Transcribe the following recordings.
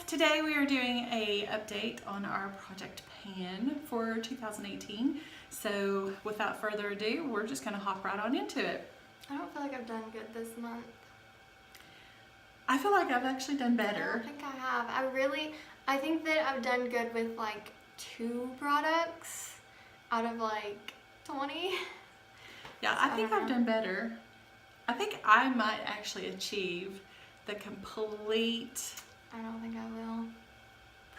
today we are doing a update on our project pan for 2018. So without further ado, we're just gonna hop right on into it. I don't feel like I've done good this month. I feel like I've actually done I better. don't think I have. I think that I've done good with like 2 products out of like 20. Yeah, I think I've done better. I think I might actually achieve the complete I don't think I will.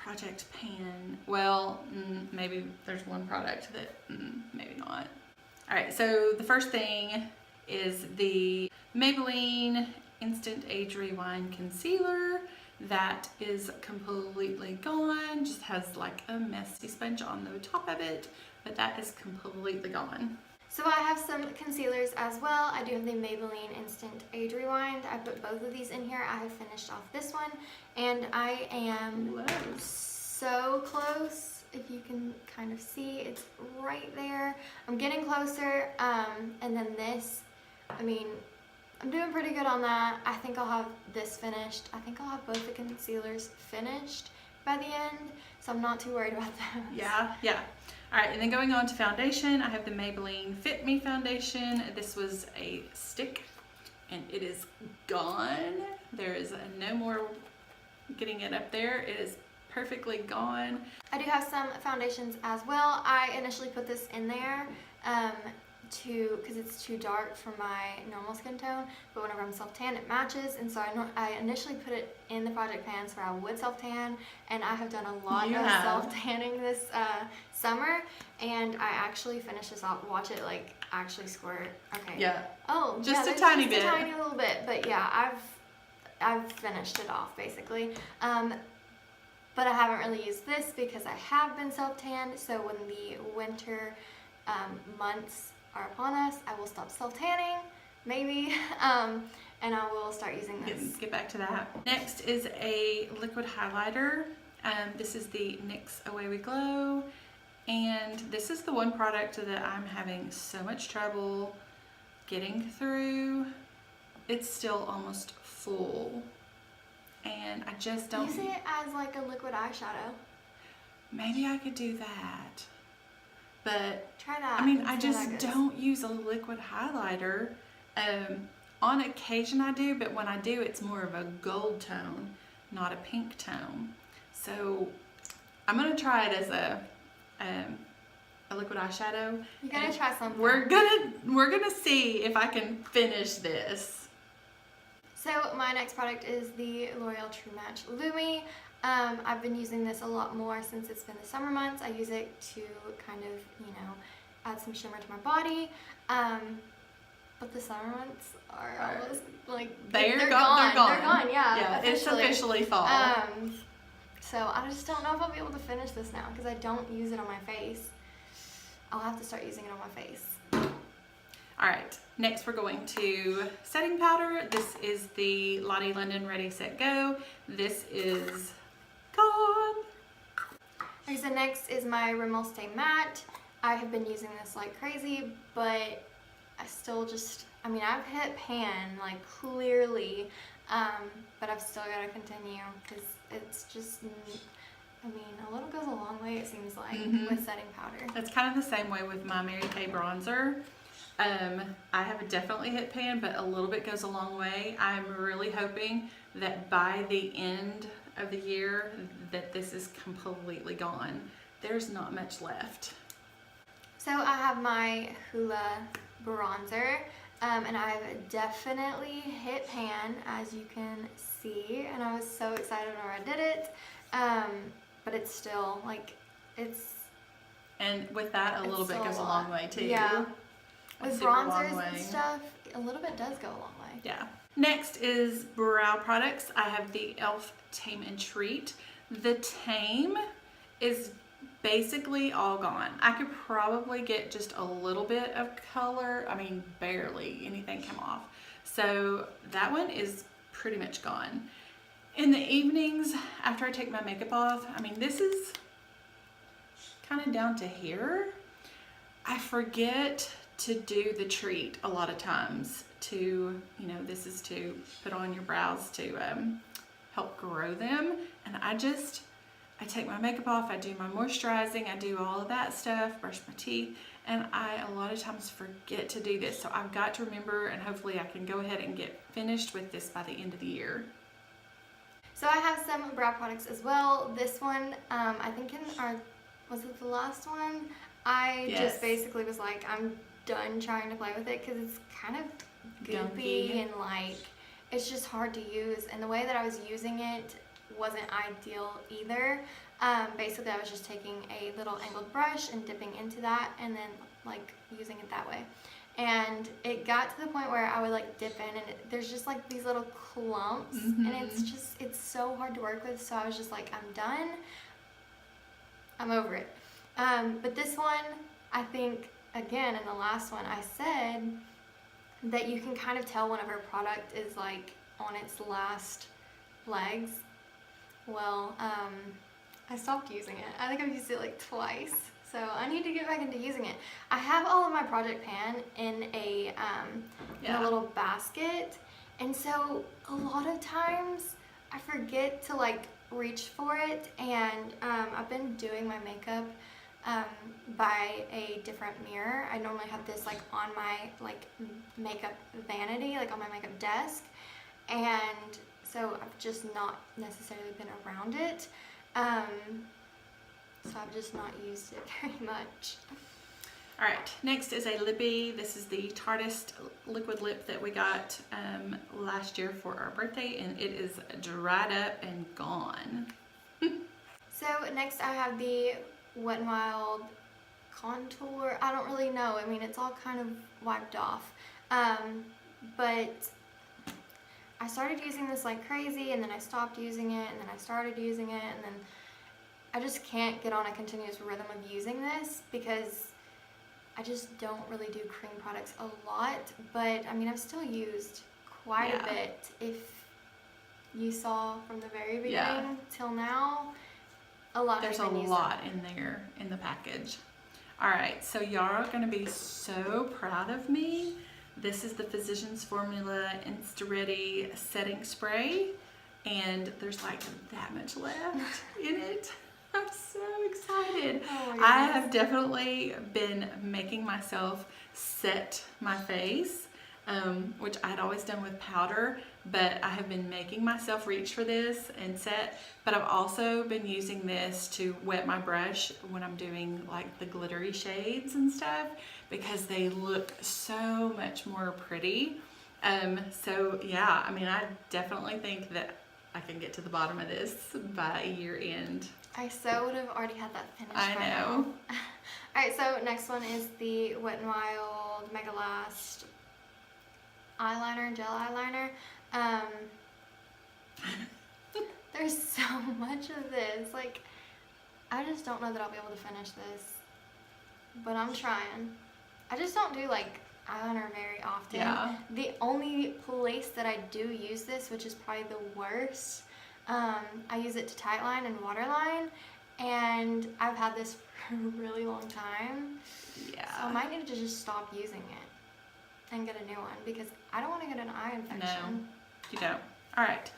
project pan. Well, maybe there's one product that maybe not. All right, so the first thing is the Maybelline Instant Age Rewind Concealer. That is completely gone. Just has like a messy sponge on the top of it, but that is completely gone. So I have some concealers as well. I do have the Maybelline Instant Age Rewind. I put both of these in here. I have finished off this one, and I am so close. If you can kind of see, it's right there. I'm getting closer, and then this, I mean, I'm doing pretty good on that. I think I'll have this finished. I think I'll have both the concealers finished by the end, so I'm not too worried about that. Yeah. All right, and then going on to foundation, I have the Maybelline Fit Me foundation. This was a stick, and it is gone. There is no more getting it up there. It is perfectly gone. I do have some foundations as well. I initially put this in there because it's too dark for my normal skin tone, but whenever I'm self-tan it matches, and so I initially put it in the project pans where I would self-tan, and I have done a lot of self-tanning this summer, and I actually finished this off. Watch it like actually squirt. Okay. Yeah. Oh, just yeah, a tiny bit. Just a tiny little bit, but yeah, I've finished it off basically. But I haven't really used this because I have been self-tanned, so when the winter months are upon us, I will stop self-tanning, maybe, and I will start using this. Get back to that. Next is a liquid highlighter. This is the NYX Away We Glow, and this is the one product that I'm having so much trouble getting through. It's still almost full, and I just don't... Use it as like a liquid eyeshadow. Maybe I could do that. But try that. I mean, I just don't use a liquid highlighter. On occasion I do, but when I do, it's more of a gold tone, not a pink tone. So I'm gonna try it as a liquid eyeshadow. You gotta try something. We're gonna see if I can finish this. So my next product is the L'Oreal True Match Lumi. I've been using this a lot more since it's been the summer months. I use it to kind of, you know, add some shimmer to my body. But the summer months are almost like they're gone. They're gone. Yeah, it's officially fall. So I just don't know if I'll be able to finish this now because I don't use it on my face. I'll have to start using it on my face. All right, next we're going to setting powder. This is the Lottie London Ready Set Go. This is gone. Okay, so next is my Rimmel Stay Matte. I have been using this like crazy, but I still just, I mean, I've hit pan like clearly, but I've still got to continue because it's just, I mean, a little goes a long way, it seems like, with setting powder. It's kind of the same way with my Mary Kay bronzer. I have definitely hit pan, but a little bit goes a long way. I'm really hoping that by the end of the year that this is completely gone. There's not much left. So I have my Hoola bronzer, and I've definitely hit pan, as you can see, and I was so excited when I did it, but it's still like, and with that, a little bit goes a long way too. Yeah. With bronzers and stuff, a little bit does go a long way. Yeah. Next is brow products. I have the e.l.f. Tame and Treat. The Tame is basically all gone. I could probably get just a little bit of color. I mean, barely anything came off. So that one is pretty much gone. In the evenings, after I take my makeup off, I mean, this is kind of down to here. I forget to do the treat a lot of times to, you know, this is to put on your brows to help grow them. And I take my makeup off, I do my moisturizing, I do all of that stuff, brush my teeth, and I a lot of times forget to do this. So I've got to remember, and hopefully I can go ahead and get finished with this by the end of the year. So I have some brow products as well. This one, I think was it the last one? Yes. Just basically was like, I'm done trying to play with it because it's kind of goopy and like, it's just hard to use. And the way that I was using it wasn't ideal either. Basically, I was just taking a little angled brush and dipping into that and then like using it that way. And it got to the point where I would like dip in and there's just like these little clumps and it's so hard to work with. So I was just like, I'm done. I'm over it. But this one, I think, again, in the last one, I said that you can kind of tell whenever a product is like on its last legs. Well, I stopped using it. I think I've used it like twice. So I need to get back into using it. I have all of my Project Pan in a little basket. And so a lot of times I forget to like reach for it. And I've been doing my makeup by a different mirror. I normally have this like on my like makeup vanity, like on my makeup desk. And so I've just not necessarily been around it. So I've just not used it very much. All right, next is a lippy. This is the Tarteist liquid lip that we got last year for our birthday, and it is dried up and gone. So next I have the Wet n Wild contour. I don't really know. I mean, it's all kind of wiped off. But I started using this like crazy, and then I stopped using it, and then I started using it, and then I just can't get on a continuous rhythm of using this because I just don't really do cream products a lot. But I mean, I've still used quite a bit. If you saw from the very beginning till now, a lot. There's a lot in there in the package. All right, so y'all are gonna be so proud of me. This is the Physicians Formula Insta-Ready Setting Spray, and there's like that much left in it. I'm so excited. Oh, I have definitely been making myself set my face, which I'd always done with powder, but I have been making myself reach for this and set, but I've also been using this to wet my brush when I'm doing like the glittery shades and stuff because they look so much more pretty. So yeah, I mean, I definitely think that I can get to the bottom of this by year end. I so would have already had that finished. I know. Alright, so next one is the Wet n Wild Mega Last eyeliner, gel eyeliner. There's so much of this. Like, I just don't know that I'll be able to finish this. But I'm trying. I just don't do like eyeliner very often. Yeah. The only place that I do use this, which is probably the worst, I use it to tightline and waterline, and I've had this for a really long time. Yeah. So I might need to just stop using it and get a new one because I don't want to get an eye infection. No, you don't. All right,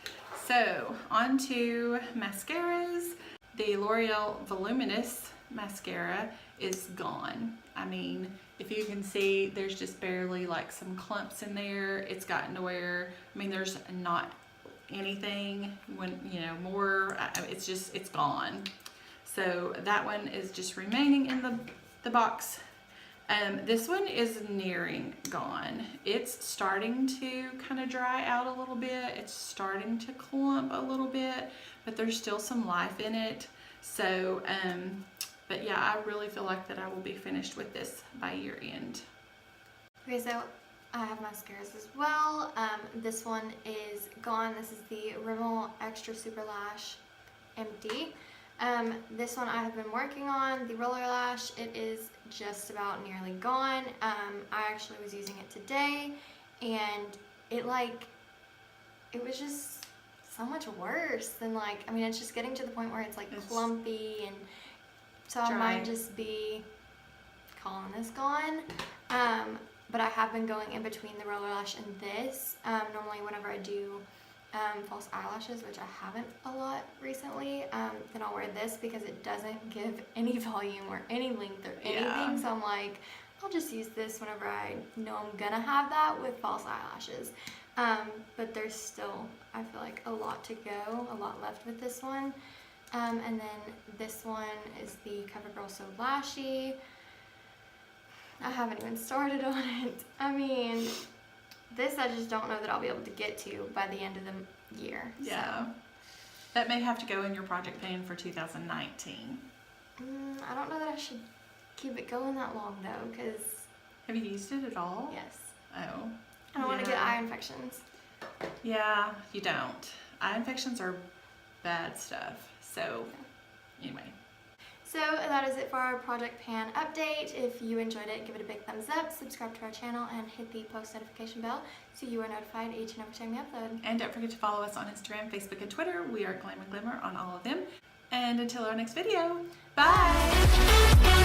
so on to mascaras. The L'Oreal Voluminous mascara is gone. I mean, if you can see, there's just barely like some clumps in there. It's gotten to where, I mean, there's not anything when, you know, more, it's gone. So that one is just remaining in the box. This one is nearing gone. It's starting to kind of dry out a little bit. It's starting to clump a little bit, but there's still some life in it. So, but yeah, I really feel like that I will be finished with this by year end. Okay, so I have mascaras as well. This one is gone. This is the Rimmel Extra Super Lash Empty. This one I have been working on, the Roller Lash. It is just about nearly gone. I actually was using it today, and it was just so much worse than like, I mean, it's just getting to the point where it's like clumpy, and so I might just be calling this gone. But I have been going in between the Roller Lash and this. Normally whenever I do false eyelashes, which I haven't a lot recently, then I'll wear this because it doesn't give any volume or any length or anything. Yeah. So I'm like, I'll just use this whenever I know I'm gonna have that with false eyelashes. But there's still, I feel like, a lot to go, a lot left with this one. And then this one is the CoverGirl So Lashy. I haven't even started on it. I mean, this I just don't know that I'll be able to get to by the end of the year. Yeah. So. That may have to go in your project pan for 2019. I don't know that I should keep it going that long though, because... Have you used it at all? Yes. Oh. I don't want to get eye infections. Yeah, you don't. Eye infections are bad stuff. So, anyway. So that is it for our project pan update. If you enjoyed it, give it a big thumbs up, subscribe to our channel, and hit the post notification bell so you are notified each and every time we upload. And don't forget to follow us on Instagram, Facebook, and Twitter. We are Glam and Glimmer on all of them. And until our next video, bye!